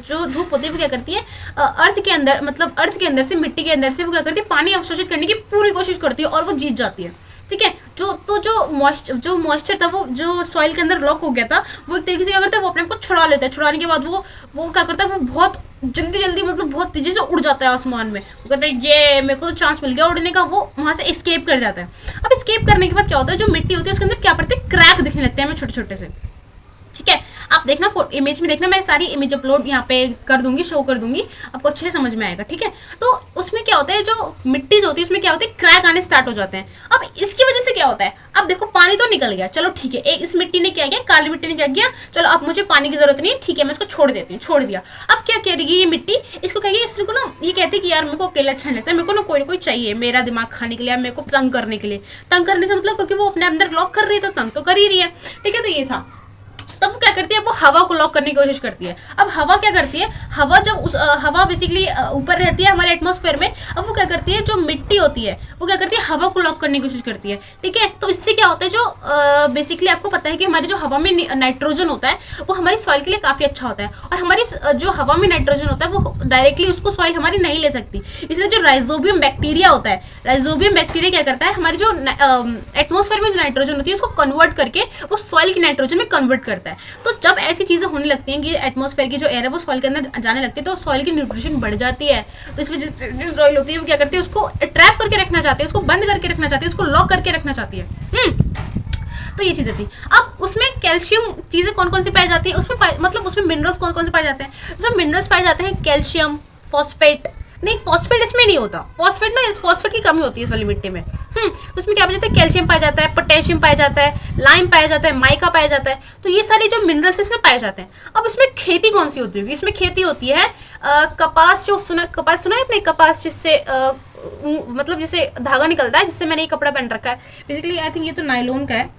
जो धूप होती है वो क्या करती है, अर्थ के अंदर, मतलब अर्थ के अंदर से, मिट्टी के अंदर से वो क्या करती है, पानी अवशोषित करने की पूरी कोशिश करती है, और वो जीत जाती है, ठीक है। जो मॉइस्चर था, वो जो सॉइल के अंदर लॉक हो गया था, वो एक तरीके से क्या करता है, वो अपने आप को छुड़ा लेता है। छुड़ाने के बाद वो क्या करता है, वो बहुत जल्दी मतलब बहुत तेजी से उड़ जाता है आसमान में। वो कहता है ये मेरे को तो चांस मिल गया उड़ने का, वो वहाँ से एस्केप कर जाता है। अब एस्केप करने के बाद क्या होता है, जो मिट्टी होती है उसके अंदर क्या पड़ते हैं? क्रैक दिखने लगते हैं हमें छोटे छोटे से, ठीक है। आप देखना, इमेज में देखना, मैं सारी इमेज अपलोड यहाँ पे कर दूंगी, शो कर दूंगी, आपको अच्छे से समझ में आएगा, ठीक है। तो उसमें क्या होता है, जो मिट्टी जो होती है उसमें क्या होती है, क्रैक आने स्टार्ट हो जाते हैं। अब इसकी वजह से क्या होता है, अब देखो पानी तो निकल गया, चलो ठीक है, इस मिट्टी ने क्या किया, काली मिट्टी ने क्या किया, चलो अब मुझे पानी की जरूरत नहीं है, ठीक है, मैं इसको छोड़ देती हूँ, छोड़ दिया। अब क्या करेगी ये मिट्टी, इसको कहेगी, इसको ना ये कहती है कि यार मेरे को अकेला अच्छा नहीं लगता है, मेरे को ना कोई चाहिए मेरा दिमाग खाने के लिए, मेरे को तंग करने के लिए। तंग करने से मतलब क्योंकि वो अपने अंदर लॉक कर रही है तो तंग तो कर ही रही है, ठीक है। तो ये था। तब वो क्या करती है, वो हवा को लॉक करने की कोशिश करती है। अब हवा क्या करती है, हवा जब हवा बेसिकली ऊपर रहती है हमारे एटमॉस्फेयर में, अब वो क्या करती है, जो मिट्टी होती है वो क्या करती है, हवा को लॉक करने की कोशिश करती है, ठीक है। तो इससे क्या होता है, जो बेसिकली आपको पता है कि हमारी जो हवा में नाइट्रोजन होता है वो हमारी सॉइल के लिए काफ़ी अच्छा होता है, और हमारी जो हवा में नाइट्रोजन होता है वो डायरेक्टली उसको सॉइल हमारी नहीं ले सकती। इसलिए जो राइजोबियम बैक्टीरिया होता है, राइजोबियम बैक्टीरिया क्या करता है, हमारी जो एटमॉस्फेयर में जो नाइट्रोजन होती है उसको कन्वर्ट करके वो सॉइल की नाइट्रोजन में कन्वर्ट करता है। तो जब ऐसी चीजें होने लगती हैं कि एटमॉस्फेयर की जो एयर है वो सॉइल के अंदर जाने लगती है, तो सॉइल की न्यूट्रिशन बढ़ जाती है। तो इस वजह से जो सॉइल होती है वो क्या करती है, उसको ट्रैप करके रखना चाहती है, उसको बंद करके रखना चाहती है, उसको लॉक करके रखना चाहती है। तो ये चीजें थी। अब उसमें कैल्शियम चीजें कौन कौन सी पाई जाती है, मतलब उसमें मिनरल्स कौन कौन से पाए जाते हैं। उसमें मिनरल्स पाए जाते हैं कैल्शियम, फॉस्फेट, नहीं फॉस्फेट इसमें नहीं होता, फॉस्फेट ना, इस फॉस्फेट की कमी होती है इस वाली मिट्टी में। उसमें क्या पाया जाता है, कैल्शियम पाया जाता है, पोटेशियम पाया जाता है, लाइम पाया जाता है, माइका पाया जाता है। तो ये सारे जो मिनरल्स इसमें पाए जाते हैं। अब इसमें खेती कौन सी होती होगी, इसमें खेती होती है कपास, कपास सुना है आपने, कपास जिससे मतलब जिससे धागा निकलता है, जिससे मैंने ये कपड़ा पहन रखा है। बेसिकली आई थिंक ये तो नायलॉन का है।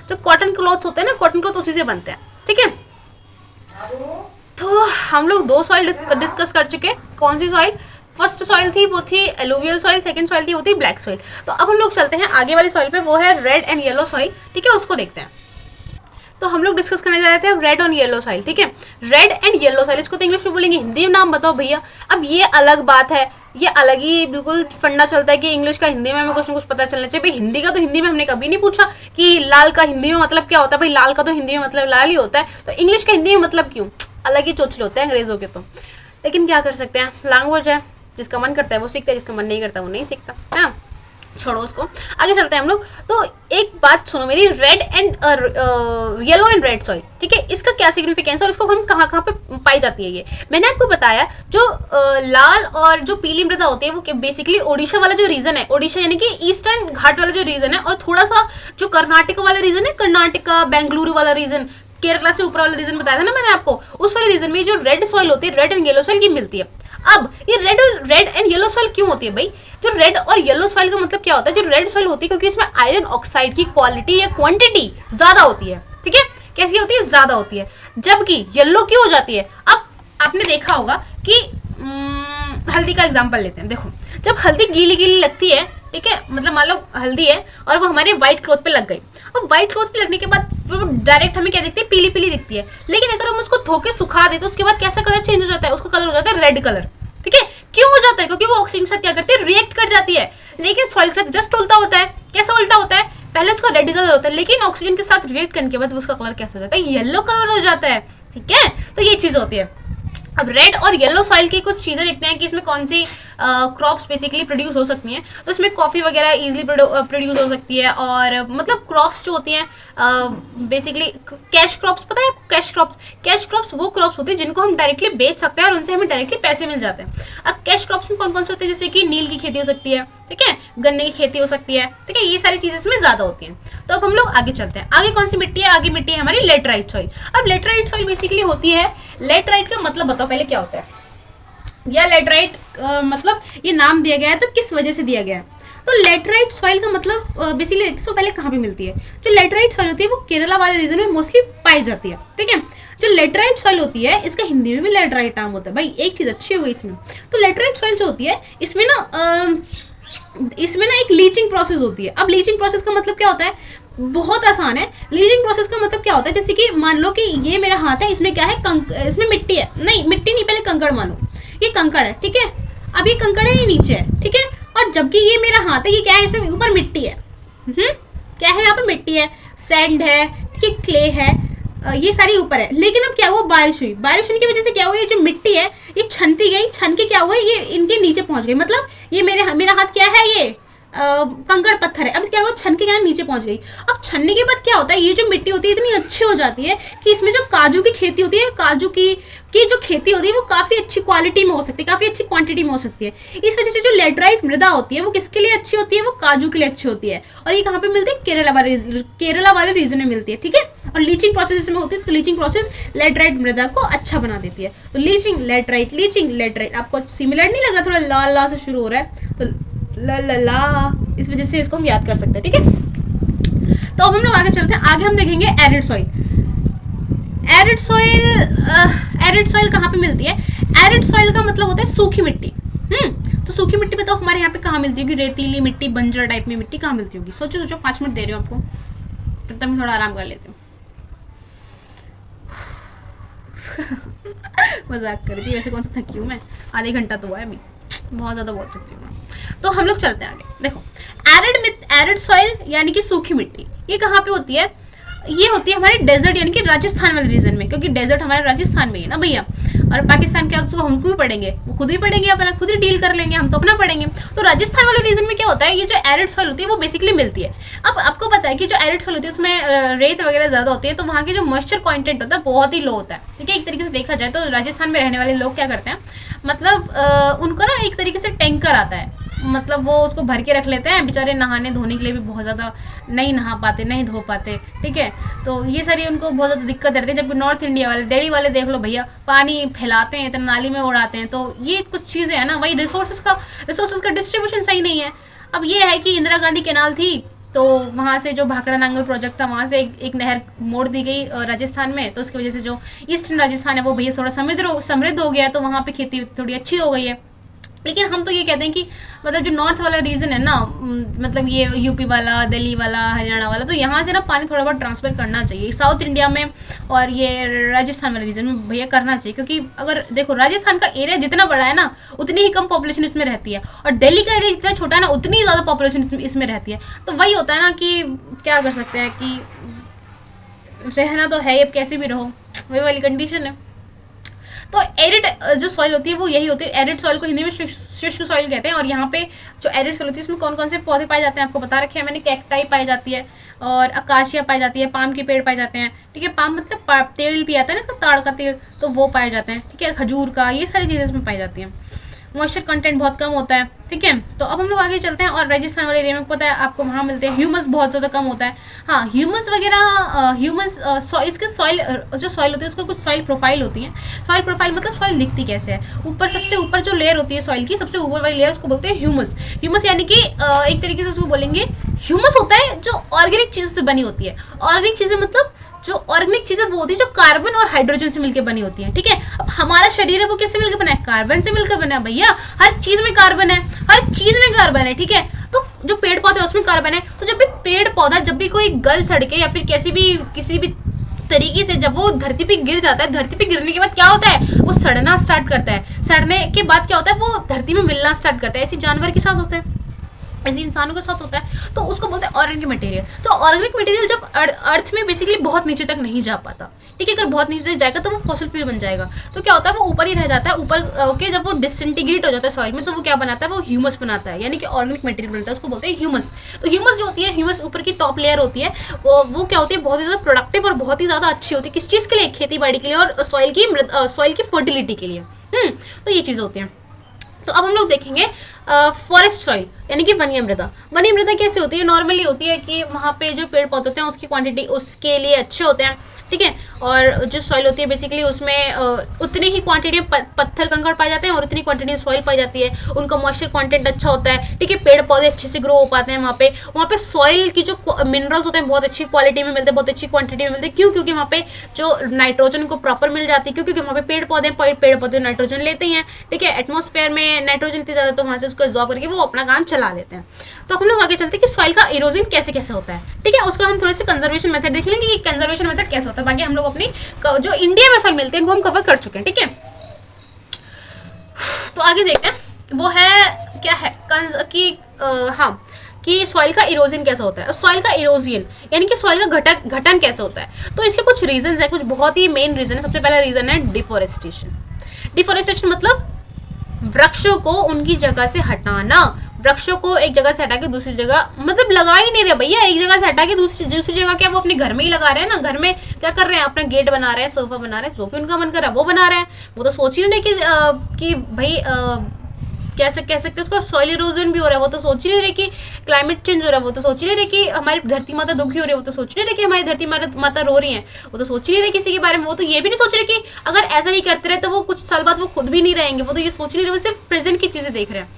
जो कॉटन क्लॉथ्स होते हैं ना, कॉटन क्लॉथ उसी से बनते हैं, ठीक है। तो हम लोग 2 सॉइल डिस्कस कर चुके। कौन सी सॉइल, फर्स्ट सॉइल थी वो थी एलुवियल सॉइल, सेकंड सॉइल थी वो थी ब्लैक सॉइल। तो अब हम लोग चलते हैं आगे वाली सॉइल पे, वो है रेड एंड येलो सॉइल, ठीक है, उसको देखते हैं। तो हम लोग डिस्कस करने जा रहे थे रेड और येलो सॉइल, ठीक है। रेड एंड येलो सॉइल, इसको तो इंग्लिश में बोलेंगे, हिंदी में नाम बताओ भैया। अब ये अलग बात है, ये अलग ही बिल्कुल फंडा चलता है कि इंग्लिश का हिंदी में हमें कुछ ना कुछ पता चलना चाहिए। भाई हिंदी का तो हिंदी में हमने कभी नहीं पूछा कि लाल का हिंदी में मतलब क्या होता है। भाई लाल का तो हिंदी में मतलब लाल ही होता है, तो इंग्लिश का हिंदी में मतलब क्यों? अलग ही चोचले होते हैं अंग्रेजों के तो। लेकिन क्या कर सकते हैं, लैंग्वेज है, जिसका मन करता है वो सीखता है, जिसका मन नहीं करता वो नहीं सीखता, है ना। छोड़ो उसको, आगे चलते हैं हम लोग। तो एक बात सुनो मेरी, red and yellow and red soil, ठीक है, इसका क्या सिग्निफिकेंस है और इसको हम कहाँ कहाँ पे पाई जाती है। ये मैंने आपको बताया, जो लाल और जो पीली मृदा होती है वो बेसिकली ओडिशा वाला जो रीजन है, ओडिशा यानी कि ईस्टर्न घाट वाला जो रीजन है, और थोड़ा सा जो कर्नाटक वाला रीजन है, कर्नाटका बेंगलुरु वाला रीजन, केरला से ऊपर वाला रीजन बताया था ना मैंने आपको, उस वाले रीजन में जो रेड सॉइल होती है, रेड एंड येलो सॉइल की मिलती है। अब ये रेड एंड येलो सॉइल क्यों होती है भाई? जो रेड और येलो सॉइल का मतलब क्या होता है? जो रेड सॉइल होती है क्योंकि इसमें आयरन ऑक्साइड की क्वालिटी या क्वांटिटी ज्यादा होती है, ठीक है, कैसी होती है? ज्यादा होती है। जबकि येलो क्यों हो जाती है? अब आपने देखा होगा कि हल्दी का एग्जांपल लेते हैं। देखो, जब हल्दी गीली गीली लगती है, ठीक है, मतलब मान लो हल्दी है और वो हमारे व्हाइट क्लॉथ पे लग गई, और व्हाइट क्लॉथ पे लगने के बाद वो डायरेक्ट हमें क्या दिखती है? पीली पीली दिखती है। लेकिन अगर हम उसको धो के सुखा दें तो उसके बाद कैसा कलर चेंज हो जाता है? उसका कलर हो जाता है रेड कलर, ठीक है। क्यों हो जाता है? क्योंकि वो ऑक्सीजन के साथ क्या करती है? रिएक्ट कर जाती है। लेकिन सॉइल के साथ जस्ट उल्टा होता है। कैसा उल्टा होता है? पहले उसका रेड कलर होता है, लेकिन ऑक्सीजन के साथ रिएक्ट करने के बाद उसका कलर कैसा हो जाता है? येलो कलर हो जाता है, ठीक है। तो ये चीज होती है। अब रेड और येलो सॉइल की कुछ चीज़ें देखते हैं कि इसमें कौन सी क्रॉप्स बेसिकली प्रोड्यूस हो सकती हैं। तो इसमें कॉफ़ी वगैरह इजीली प्रोड्यूस हो सकती है, और मतलब क्रॉप्स जो होती हैं बेसिकली कैश क्रॉप्स, पता है? कैश क्रॉप्स वो क्रॉप्स होती है जिनको हम डायरेक्टली बेच सकते हैं और उनसे हमें डायरेक्टली पैसे मिल जाते हैं। अब कैश क्रॉप्स में कौन कौन से होते हैं? जैसे कि नील की खेती हो सकती है, ठीक है, गन्ने की खेती हो सकती है, ठीक है, ये सारी चीज़ें इसमें ज़्यादा होती हैं। तो अब हम लोग आगे चलते हैं। आगे कौन सी मिट्टी है? आगे मिट्टी है हमारी लेटराइट सॉइल। अब लेटराइट सॉइल बेसिकली होती है, लेटराइट का मतलब बताओ पहले क्या होता है? या लेटराइट मतलब ये नाम दिया गया है तो किस वजह से दिया गया है? तो लेटराइट सॉइल का मतलब बेसिकली इसको पहले कहाँ पे मिलती है? जो लेटराइट सॉइल होती है वो केरला वाले रीजन में मोस्टली पाई जाती है, ठीक है। जो लेटराइट सॉइल होती है इसका हिंदी में भी लेटराइट नाम होता है। भाई एक चीज अच्छी हो गई इसमें, तो लेटराइट सॉइल जो होती है इसमें ना एक लीचिंग प्रोसेस होती है। अब लीचिंग प्रोसेस का मतलब क्या होता है? बहुत आसान है। लीचिंग प्रोसेस का मतलब क्या होता है? जैसे कि मान लो कि ये मेरा हाथ है, इसमें क्या है? इसमें मिट्टी है, नहीं मिट्टी नहीं, पहले कंकड़ मानो, ये कंकड़ है, ठीक है। अब ये कंकड़ है, ये नीचे है, ठीक है, और जबकि ये मेरा हाथ है, ये क्या है? इसमें ऊपर मिट्टी है, क्या है? यहाँ पे मिट्टी है, सैंड है, ठीक है, क्ले है, ये सारी ऊपर है। लेकिन अब क्या हुआ? बारिश हुई, बारिश होने की वजह से क्या हुआ? ये जो मिट्टी है ये छनती गई, छन के क्या हुआ? ये इनके नीचे पहुंच गई। मतलब ये मेरा हाथ क्या है? ये कंकड़ पत्थर है। अब क्या हुआ? छन के क्या नीचे पहुंच गई। अब छनने के बाद क्या होता है? ये जो मिट्टी होती है इतनी अच्छी हो जाती है कि इसमें जो काजू की खेती होती है, काजू की जो खेती होती है वो काफी अच्छी क्वालिटी में हो सकती है, काफी अच्छी क्वांटिटी में हो सकती है। इस वजह से जो लेटराइट मृदा होती है वो किसके लिए अच्छी होती है? वो काजू के लिए अच्छी होती है। और ये कहाँ पे मिलती है? केरला वाले रीजन में मिलती है, ठीक है। और लीचिंग प्रोसेस इसमें होती है, तो लीचिंग प्रोसेस लेटराइट मृदा को अच्छा बना देती है। तो लीचिंग लेटराइट आपको सिमिलर नहीं लग रहा? थोड़ा ला ला से शुरू हो रहा है, तो ला, इस वजह से इसको हम याद कर सकते हैं, ठीक है। तो अब हम लोग आगे चलते हैं। आगे हम देखेंगे एरिड सॉइल। एरिड सॉइल कहाँ पे मिलती है? एरिड सॉइल का मतलब होता है सूखी मिट्टी। तो सूखी मिट्टी बताओ हमारे यहाँ पे कहाँ मिलती होगी? रेतीली मिट्टी, बंजर टाइप में मिट्टी कहाँ मिलती होगी? सोचो 5 मिनट दे रही हूँ आपको, तब तक मैं थोड़ा आराम कर लेती हूँ। मजाक कर रही थी, वैसे कौन सा थकी हूँ मैं, आधे घंटा तो हुआ है अभी, बहुत ज़्यादा बोल सकती हूँ मैं। तो हम लोग चलते हैं आगे। देखो, एरिड सॉइल यानी कि सूखी मिट्टी, ये कहाँ पे होती है? ये होती है हमारे डेजर्ट यानी कि राजस्थान वाले रीजन में, क्योंकि डेजर्ट हमारे राजस्थान में है ना भैया। और पाकिस्तान क्या उसको हमको भी पढ़ेंगे, वो खुद ही पढ़ेंगे, अपना खुद ही डील कर लेंगे, हम तो अपना पढ़ेंगे। तो राजस्थान वाले रीजन में क्या होता है? ये जो एरिड सॉइल होती है वो बेसिकली मिलती है। अब आपको पता है कि जो एरिड सॉइल होती है उसमें रेत वगैरह ज्यादा होती है, तो वहाँ की जो मॉइस्चर कॉन्टेंट होता है बहुत ही लो होता है, ठीक है। एक तरीके से देखा जाए तो राजस्थान में रहने वाले लोग क्या करते हैं, मतलब उनको ना एक तरीके से टैंकर आता है, मतलब वो उसको भर के रख लेते हैं। बेचारे नहाने धोने के लिए भी बहुत ज़्यादा नहीं नहा पाते, नहीं धो पाते, ठीक है। तो ये सारी उनको बहुत ज़्यादा दिक्कत रहती है। जबकि नॉर्थ इंडिया वाले, दिल्ली वाले देख लो भैया, पानी फैलाते हैं, इतना नाली में उड़ाते हैं। तो ये कुछ चीज़ें हैं ना, वही रिसोर्सेज का डिस्ट्रीब्यूशन सही नहीं है। अब ये है कि इंदिरा गांधी कैनाल थी, तो वहाँ से जो भाखड़ा नांगल प्रोजेक्ट था, वहाँ से एक नहर मोड़ दी गई राजस्थान में, तो उसकी वजह से जो ईस्टर्न राजस्थान है वो भैया थोड़ा समृद्ध हो गया है, तो वहाँ पे खेती थोड़ी अच्छी हो गई है। लेकिन हम तो ये कहते हैं कि मतलब जो नॉर्थ वाला रीजन है ना, मतलब ये यूपी वाला, दिल्ली वाला, हरियाणा वाला, तो यहाँ से ना पानी थोड़ा बहुत ट्रांसफर करना चाहिए साउथ इंडिया में और ये राजस्थान वाले रीजन में भैया करना चाहिए। क्योंकि अगर देखो राजस्थान का एरिया जितना बड़ा है ना उतनी ही कम पॉपुलेशन इसमें रहती है, और दिल्ली का एरिया जितना छोटा है ना उतनी ज़्यादा पॉपुलेशन इसमें रहती है। तो वही होता है ना कि क्या कर सकते हैं कि रहना तो है, अब कैसे भी रहो, वही वाली कंडीशन है। तो एरिड जो सॉइल होती है वो यही होती है। एरिड सॉइल को हिंदी में शुष्क सॉइल कहते हैं। और यहाँ पे जो एरिड सॉइल होती है उसमें कौन कौन से पौधे पाए जाते हैं आपको बता रखे हैं मैंने। कैक्टाई पाई जाती है और अकाशिया पाई जाती है, पाम के पेड़ पाए जाते हैं, ठीक है। पाम मतलब तेल भी आता है ना इसका, ताड़ का तेल, तो वो पाए जाते हैं, ठीक है। खजूर का, ये सारी चीज़ें इसमें पाई जाती हैं। मॉइस्चर कंटेंट बहुत कम होता है, ठीक है। तो अब हम लोग आगे चलते हैं। और राजस्थान वाले एरिया में पता है आपको वहाँ मिलते हैं ह्यूमस बहुत ज़्यादा कम होता है। हाँ, ह्यूमस वगैरह, ह्यूमस इसके सॉइल, जो सॉइल होती है उसको कुछ सॉइल प्रोफाइल होती है। सॉइल प्रोफाइल मतलब सॉइल दिखती कैसे है। ऊपर सबसे ऊपर जो लेयर होती है सॉइल की, सबसे ऊपर वाली लेयर उसको बोलते हैं ह्यूमस। ह्यूमस यानी कि एक तरीके से उसको बोलेंगे, ह्यूमस होता है जो ऑर्गेनिक चीज़ों से बनी होती है। ऑर्गेनिक चीज़ें मतलब जो ऑर्गेनिक चीजें वो होती है जो कार्बन और हाइड्रोजन से मिलकर बनी होती है, ठीक है। अब हमारा शरीर है वो किससे मिलकर बना है, कार्बन से मिलकर बना है भैया। हर चीज में कार्बन है, हर चीज में कार्बन है, ठीक है। तो जो पेड़ पौधे उसमें कार्बन है। तो जब भी पेड़ पौधा, जब भी कोई गल सड़के या फिर किसी भी तरीके से जब वो धरती पे गिर जाता है, धरती पे गिरने के बाद क्या होता है, वो सड़ना स्टार्ट करता है। सड़ने के बाद क्या होता है, वो धरती में मिलना स्टार्ट करता है। ऐसे जानवर के साथ होता है, ऐसे इंसानों के साथ होता है। तो उसको बोलते हैं ऑर्गेनिक मटेरियल। तो ऑर्गेनिक मटेरियल जब अर्थ में बेसिकली बहुत नीचे तक नहीं जा पाता, ठीक है। अगर बहुत नीचे तक जाएगा तो वो फॉसिल फ्यूल बन जाएगा। तो क्या होता है, वो ऊपर ही रह जाता है। ऊपर ओके, जब वो डिसइंटीग्रेट हो जाता है सॉइल में तो वो क्या बनाता है, वो ह्यूमस बनाता है, यानी कि ऑर्गेनिक मटेरियल बनता है, उसको बोलते हैं ह्यूमस। तो ह्यूमस जो होती है, ह्यूमस ऊपर की टॉप लेयर होती है, वो क्या होती है, बहुत ही ज़्यादा प्रोडक्टिव और बहुत ही ज़्यादा अच्छी होती है। किस चीज़ के लिए, खेती बाड़ी के लिए और सॉइल की फर्टिलिटी के लिए। तो ये चीज़ होती है। तो अब हम लोग देखेंगे फॉरेस्ट सॉइल यानी कि वनीय मृदा। वनीय मृदा कैसे होती है, नॉर्मली होती है कि वहाँ पे जो पेड़ पौधे होते हैं उसकी क्वांटिटी उसके लिए अच्छे होते हैं, ठीक है। और जो सॉइल होती है बेसिकली उसमें उतनी ही क्वांटिटी में पत्थर कंकड़ पाए जाते हैं और उतनी क्वांटिटी में सॉइल पाई जाती है। उनका मॉइस्चर कंटेंट अच्छा होता है, ठीक है। पेड़ पौधे अच्छे से ग्रो हो पाते हैं वहाँ पे सॉइल की जो मिनरल्स होते हैं बहुत अच्छी क्वालिटी में मिलते हैं, बहुत अच्छी क्वांटिटी में मिलते हैं। क्यों? क्योंकि वहाँ पे जो नाइट्रोजन को प्रॉपर मिल जाती है, क्योंकि वहाँ पे पेड़ पौधे नाइट्रोजन लेते हैं, ठीक है। एटमॉस्फेयर में नाइट्रोजन इतनी ज़्यादा, तो वहाँ से उसको एब्जॉर्ब करके वो अपना काम चला देते हैं। तो हम लोग आगे चलते हैं कि सॉइल का इरोजन कैसे कैसे होता है, ठीक है। उसको हम थोड़े से कंजर्वेशन मेथड देख लेंगे कि कंजर्वेशन मेथड कैसे होता है। बाकी हम लोग अपनी जो इंडिया में सॉइल मिलते हैं वो हम कवर कर चुके हैं, ठीक है। तो आगे देखते हैं वो है क्या है कि सॉइल का इरोजन कैसा होता है। सॉइल का इरोजन यानी कि सॉइल का घटन कैसे होता है। तो इसके कुछ रीजंस है, कुछ बहुत ही मेन रीजन है। सबसे पहला रीजन है डिफोरेस्टेशन। डिफोरेस्टेशन मतलब वृक्षों को उनकी जगह से हटाना। वृक्षों को एक जगह से हटा के दूसरी जगह, मतलब लगा ही नहीं रहे भैया, एक जगह से हटा के दूसरी जगह क्या वो अपने घर में ही लगा रहे हैं ना। घर में क्या कर रहे हैं, अपना गेट बना रहे हैं, सोफा बना रहे हैं, जो भी उनका मन कर रहा है वो बना रहे हैं। वो तो सोच ही नहीं रहे कि भाई कैसे कह सकते हैं उसको, सॉइल इरोजन भी हो रहा है। वो तो सोच ही नहीं रहे कि क्लाइमेट चेंज हो रहा है। वो तो सोच ही नहीं रहे कि हमारी धरती माता दुखी हो रही है। वो तो सोच नहीं रहे कि हमारी धरती माता रो रही है। वो तो सोच ही नहीं रहे किसी के बारे में। वो तो ये भी नहीं सोच रहे कि अगर ऐसा ही करते रहे तो वो कुछ साल बाद वो खुद भी नहीं रहेंगे। वो तो ये सोच नहीं रहे, वो सिर्फ प्रेजेंट की चीजें देख रहे हैं,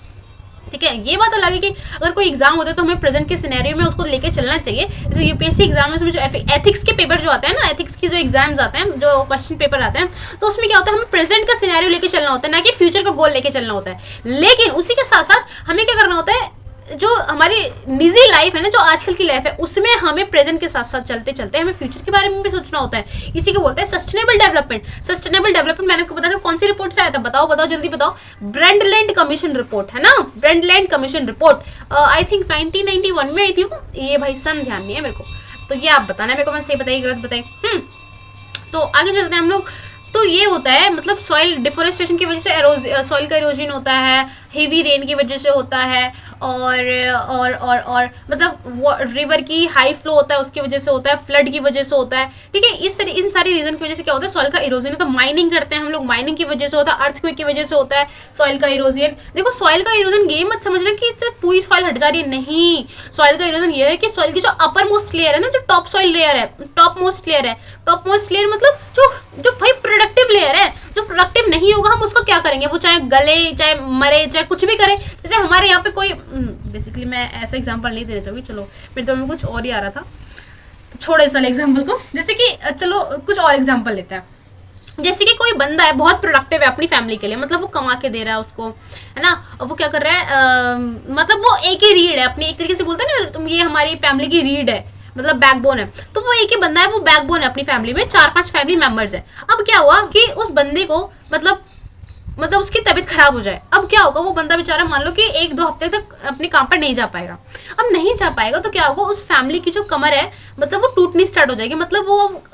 ठीक है। ये बात अलग है कि अगर कोई एग्जाम होता है तो हमें प्रेजेंट के सिनेरियो में उसको लेके चलना चाहिए। जैसे यूपीएससी एग्जाम में उसमें जो एथिक्स के पेपर जो आते हैं ना, एथिक्स की जो एग्जाम्स आते हैं, जो क्वेश्चन पेपर आते हैं, तो उसमें क्या होता है, हमें प्रेजेंट का सिनेरियो लेके चलना होता है, ना कि फ्यूचर का गोल लेके चलना होता है। लेकिन उसी के साथ साथ हमें क्या करना होता है, जो हमारी निजी लाइफ है ना, जो आजकल की लाइफ है, उसमें हमें प्रेजेंट के साथ साथ चलते चलते हमें फ्यूचर के बारे में भी सोचना होता है। इसी को बोलते हैं सस्टेनेबल डेवलपमेंट। सस्टेनेबल डेवलपमेंट मैंने आपको बताया था, कौन सी रिपोर्ट से आया था, बताओ जल्दी बताओ। ब्रेंडलैंड कमीशन रिपोर्ट है ना, ब्रेंडलैंड कमीशन रिपोर्ट आई थिंक 1991 में आई थी वो। ये भाई सन ध्यान नहीं है मेरे को, तो ये आप बताना मेरे को, मैं सही बताई गलत बताई। तो आगे चलते हैं हम लोग। तो ये होता है, मतलब सॉइल डिफोरेस्टेशन की वजह से सॉइल का इरोजन होता है, हेवी रेन की वजह से होता है, और मतलब रिवर की हाई फ्लो होता है उसकी वजह से होता है, फ्लड की वजह से होता है, ठीक है। इन सारी रीजन की वजह से क्या होता है, सॉइल का इरोजन। तो माइनिंग करते हैं हम लोग, माइनिंग की वजह से होता है, अर्थक्वेक की वजह से होता है सॉइल का इरोजन। देखो सॉइल का इरोजन ये मत समझना कि पूरी सॉइल हट जा रही है, नहीं। सॉइल का इरोजन ये है कि सॉइल की जो अपर मोस्ट लेयर है ना, जो टॉप सॉइल लेयर है, टॉप मोस्ट लेयर मतलब जो भाई प्रोडक्टिव लेयर है, जो प्रोडक्टिव नहीं होगा हम उसको क्या करेंगे, वो चाहे गले, चाहे मरे, चाहे कुछ भी करे। जैसे हमारे यहाँ पे कोई बेसिकली मैं ऐसा एग्जांपल नहीं देना चाहूँगी, चलो मेरे तो में कुछ और ही आ रहा था, तो छोड़ो इस वाले एग्जांपल को। जैसे कि चलो कुछ और एग्जांपल लेते हैं। जैसे कि कोई बंदा है बहुत प्रोडक्टिव है अपनी फैमिली के लिए, मतलब वो कमा के दे रहा है उसको, है ना, और वो क्या कर रहा है, मतलब वो एक ही रीढ़ है अपनी, एक तरीके से बोलते हैं ना तुम, ये हमारी फैमिली की रीढ़ है, मतलब बैकबोन है, तो वो एक ही बंदा है, वो बैकबोन है अपनी फैमिली में, 4-5 फैमिली मेंबर्स है। अब क्या हुआ कि उस बंदे को मतलब उसकी तबीयत खराब हो जाए, अब क्या होगा, वो बंदा बेचारा मान लो कि 1-2 हफ्ते तक अपने काम पर नहीं जा पाएगा। अब नहीं जा पाएगा तो क्या होगा, उस फैमिली की जो कमर है मतलब वो टूटनी स्टार्ट हो जाएगी, मतलब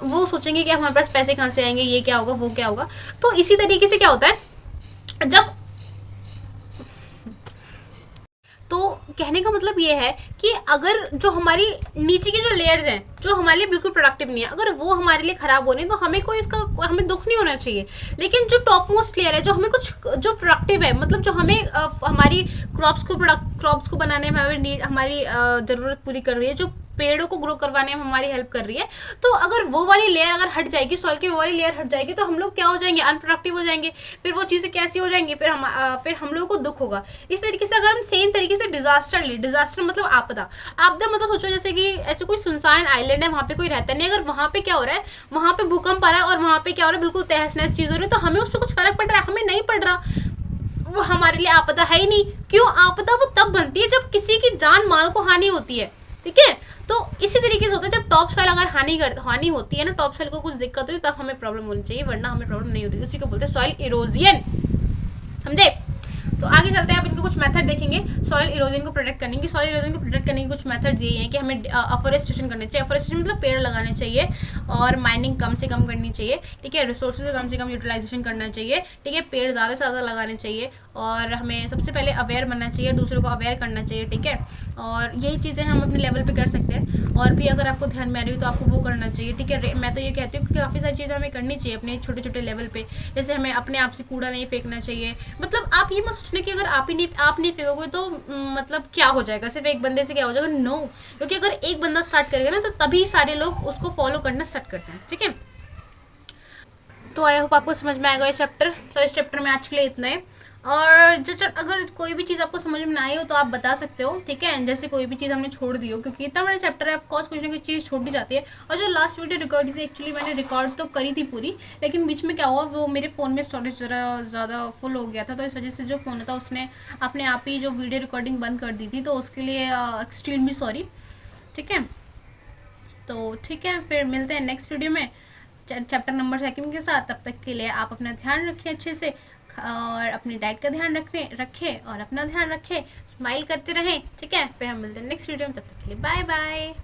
वो सोचेंगे कि हमारे पास पैसे कहाँ से आएंगे, ये क्या होगा, वो क्या होगा। तो इसी तरीके से क्या होता है, जब, तो कहने का मतलब ये है कि अगर जो हमारी नीचे की जो लेयर्स हैं जो हमारे लिए बिल्कुल प्रोडक्टिव नहीं है, अगर वो हमारे लिए खराब हो रही है तो हमें कोई इसका, हमें दुख नहीं होना चाहिए। लेकिन जो टॉप मोस्ट लेयर है जो हमें कुछ जो प्रोडक्टिव है, मतलब जो हमें हमारी क्रॉप्स को बनाने में हमारी ज़रूरत पूरी कर रही है, जो पेड़ों को ग्रो करवाने में हमारी हेल्प कर रही है, तो अगर वो वाली लेयर अगर हट जाएगी, सॉइल की वो वाली लेयर हट जाएगी, तो हम लोग क्या हो जाएंगे, अनप्रोडक्टिव हो जाएंगे। फिर वो चीज़ें कैसी हो जाएंगी, फिर हम लोगों को दुख होगा। इस तरीके से अगर हम सेम तरीके से डिजास्टर मतलब आपदा मतलब सोचो जैसे कि ऐसे कोई सुनसान आइलैंड है, वहाँ पे कोई रहता नहीं, अगर वहाँ पे क्या हो रहा है, वहाँ पे भूकंप आ रहा है और वहाँ पे क्या हो रहा है, बिल्कुल तहस नहस चीज़ हो रही है, तो हमें उससे कुछ फर्क पड़ रहा है, हमें नहीं पड़ रहा, वो हमारे लिए आपदा है ही नहीं। क्यों, आपदा वो तब बनती है जब किसी की जान माल को हानि होती है, ठीक है। तो इसी तरीके से होता है, जब टॉप सॉइल अगर हानि होती है ना, टॉप सॉइल को कुछ दिक्कत होती है, तब हमें प्रॉब्लम होनी चाहिए, वरना हमें प्रॉब्लम नहीं होती। उसी को बोलते हैं सॉइल इरोजन, समझे। तो आगे चलते हैं, आप इनके कुछ मेथड देखेंगे सॉइल इरोजन को प्रोटेक्ट करने की। सॉइल इरोजन को प्रोटेक्ट करने के कुछ मेथड्स ये हैं कि हमें अफोरेस्टेशन करनी चाहिए। अफोरेस्टेशन मतलब पेड़ लगाने चाहिए, और माइनिंग कम से कम करनी चाहिए, ठीक है। रिसोर्सेज का कम से कम यूटिलाइजेशन करना चाहिए, ठीक है। पेड़ ज़्यादा से ज़्यादा लगाने चाहिए, और हमें सबसे पहले अवेयर बनना चाहिए, दूसरों को अवेयर करना चाहिए, ठीक है। और यही चीज़ें हम अपने लेवल पे कर सकते हैं, और भी अगर आपको ध्यान में आ रही हो तो आपको वो करना चाहिए, ठीक है। मैं तो ये कहती हूँ कि काफ़ी सारी चीज़ें हमें करनी चाहिए अपने छोटे छोटे लेवल पे, जैसे हमें अपने आप से कूड़ा नहीं फेंकना चाहिए। मतलब आप ये मत सोचने कि अगर आप नहीं फेंकोगे तो मतलब क्या हो जाएगा, सिर्फ एक बंदे से क्या हो जाएगा, नो। क्योंकि अगर एक बंदा स्टार्ट करेगा ना, तो तभी सारे लोग उसको फॉलो करना स्टार्ट करते हैं, ठीक है। तो आई होप आपको समझ में आएगा ये चैप्टर। तो इस चैप्टर में आज के लिए इतना है, और जो अगर कोई भी चीज़ आपको समझ में ना आई हो तो आप बता सकते हो, ठीक है। जैसे कोई भी चीज़ हमने छोड़ दी हो, क्योंकि इतना बड़ा चैप्टर है, ऑफकोर्स कुछ ना कुछ चीज़ छोड़ दी जाती है। और जो लास्ट वीडियो रिकॉर्ड थी, एक्चुअली मैंने रिकॉर्ड तो करी थी पूरी, लेकिन बीच में क्या हुआ, वो मेरे फ़ोन में स्टोरेज ज़रा ज़्यादा फुल हो गया था, तो इस वजह से जो फ़ोन था उसने अपने आप ही जो वीडियो रिकॉर्डिंग बंद कर दी थी, तो उसके लिए एक्सट्रीमली सॉरी, ठीक है। तो ठीक है, फिर मिलते हैं नेक्स्ट वीडियो में चैप्टर नंबर 2 के साथ। तब तक के लिए आप अपना ध्यान रखें अच्छे से, और अपनी डाइट का ध्यान रखें और अपना ध्यान रखें, स्माइल करते रहें, ठीक है। फिर हम मिलते हैं नेक्स्ट वीडियो में, तब तक के लिए बाय बाय।